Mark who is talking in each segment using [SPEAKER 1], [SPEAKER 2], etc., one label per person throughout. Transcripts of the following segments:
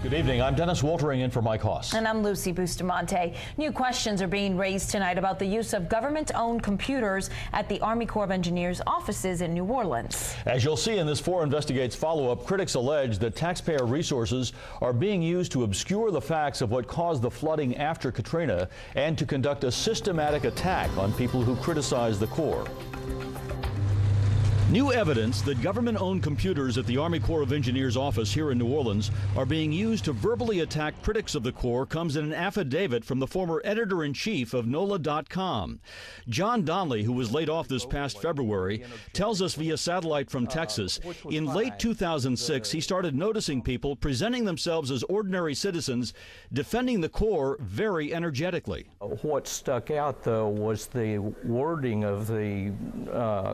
[SPEAKER 1] Good evening. I'm Dennis Woltering in for Mike Hoss.
[SPEAKER 2] And I'm Lucy Bustamante. New questions are being raised tonight about the use of government-owned computers at the Army Corps of Engineers offices in New Orleans.
[SPEAKER 1] As you'll see in this 4 Investigates follow-up, critics allege that taxpayer resources are being used to obscure the facts of what caused the flooding after Katrina and to conduct a systematic attack on people who criticize the Corps. New evidence that government-owned computers at the Army Corps of Engineers office here in New Orleans are being used to verbally attack critics of the Corps comes in an affidavit from the former editor-in-chief of NOLA.com. John Donnelly, who was laid off this past February, tells us via satellite from Texas, in late 2006, he started noticing people presenting themselves as ordinary citizens, defending the Corps very energetically.
[SPEAKER 3] What stuck out, though, was the wording of the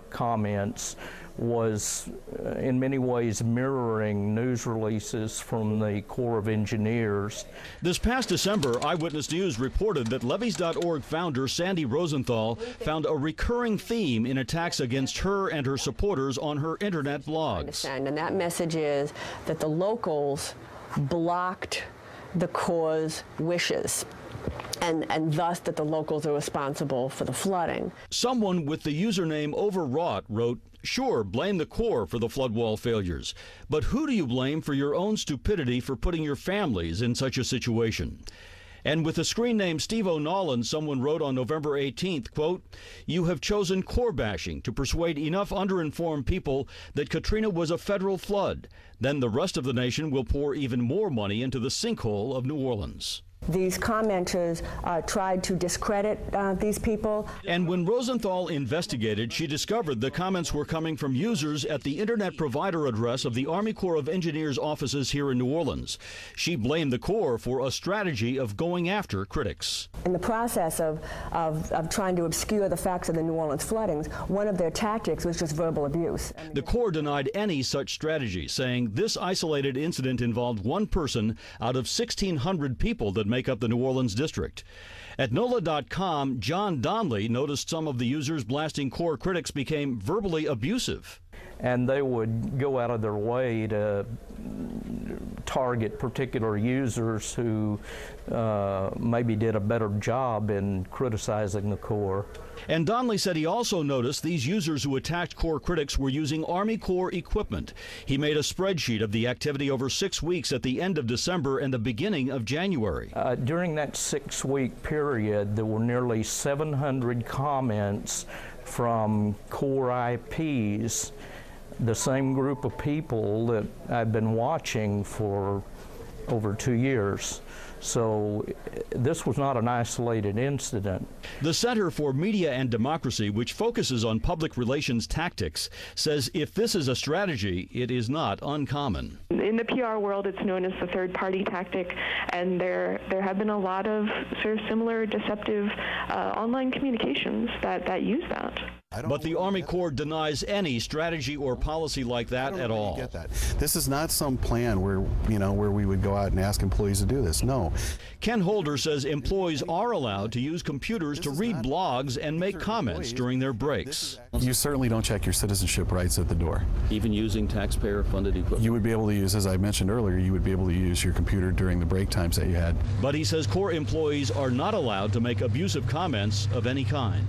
[SPEAKER 3] comments was in many ways mirroring news releases from the Corps of Engineers.
[SPEAKER 1] This past December, Eyewitness News reported that Levees.org founder Sandy Rosenthal found a recurring theme in attacks against her and her supporters on her internet blogs.
[SPEAKER 4] And that message is that the locals blocked the Corps' wishes. And thus that the locals are responsible for the flooding.
[SPEAKER 1] Someone with the username Overwrought wrote, "Sure, blame the Corps for the flood wall failures, but who do you blame for your own stupidity for putting your families in such a situation?" And with the screen name Steve O'Nolan, someone wrote on November 18th, quote, "You have chosen Corps bashing to persuade enough underinformed people that Katrina was a federal flood. Then the rest of the nation will pour even more money into the sinkhole of New Orleans."
[SPEAKER 4] These commenters tried to discredit these people.
[SPEAKER 1] And when Rosenthal investigated, she discovered the comments were coming from users at the internet provider address of the Army Corps of Engineers offices here in New Orleans. She blamed the Corps for a strategy of going after critics.
[SPEAKER 4] In the process of trying to obscure the facts of the New Orleans floodings, one of their tactics was just verbal abuse.
[SPEAKER 1] The Corps denied any such strategy, saying this isolated incident involved one person out of 1,600 people that make up the New Orleans district. At NOLA.com, John Donnelly noticed some of the users blasting Corps critics became verbally abusive.
[SPEAKER 3] And they would go out of their way to target particular users who maybe did a better job in criticizing the Corps.
[SPEAKER 1] And Donnelly said he also noticed these users who attacked Corps critics were using Army Corps equipment. He made a spreadsheet of the activity over 6 weeks at the end of December and the beginning of January.
[SPEAKER 3] During that 6-week period, there were nearly 700 comments from Corps IPs, the same group of people that I've been watching for over 2 years. So this was not an isolated incident.
[SPEAKER 1] The Center for Media and Democracy, which focuses on public relations tactics, says if this is a strategy, it is not uncommon.
[SPEAKER 5] In the PR world, it's known as the third-party tactic, and there have been a lot of sort of similar deceptive online communications that use that.
[SPEAKER 1] But the Army Corps denies any strategy or policy like that at all.
[SPEAKER 6] Get that. This is not some plan where we would go out and ask employees to do this. No.
[SPEAKER 1] Ken Holder says employees are allowed to use computers to read blogs and make comments during their breaks.
[SPEAKER 6] You certainly don't check your citizenship rights at the door.
[SPEAKER 1] Even using taxpayer-funded equipment?
[SPEAKER 6] You would be able to use, as I mentioned earlier, you would be able to use your computer during the break times that you had.
[SPEAKER 1] But he says Corps employees are not allowed to make abusive comments of any kind.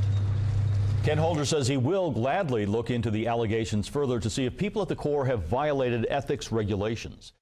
[SPEAKER 1] Ken Holder says he will gladly look into the allegations further to see if people at the Corps have violated ethics regulations.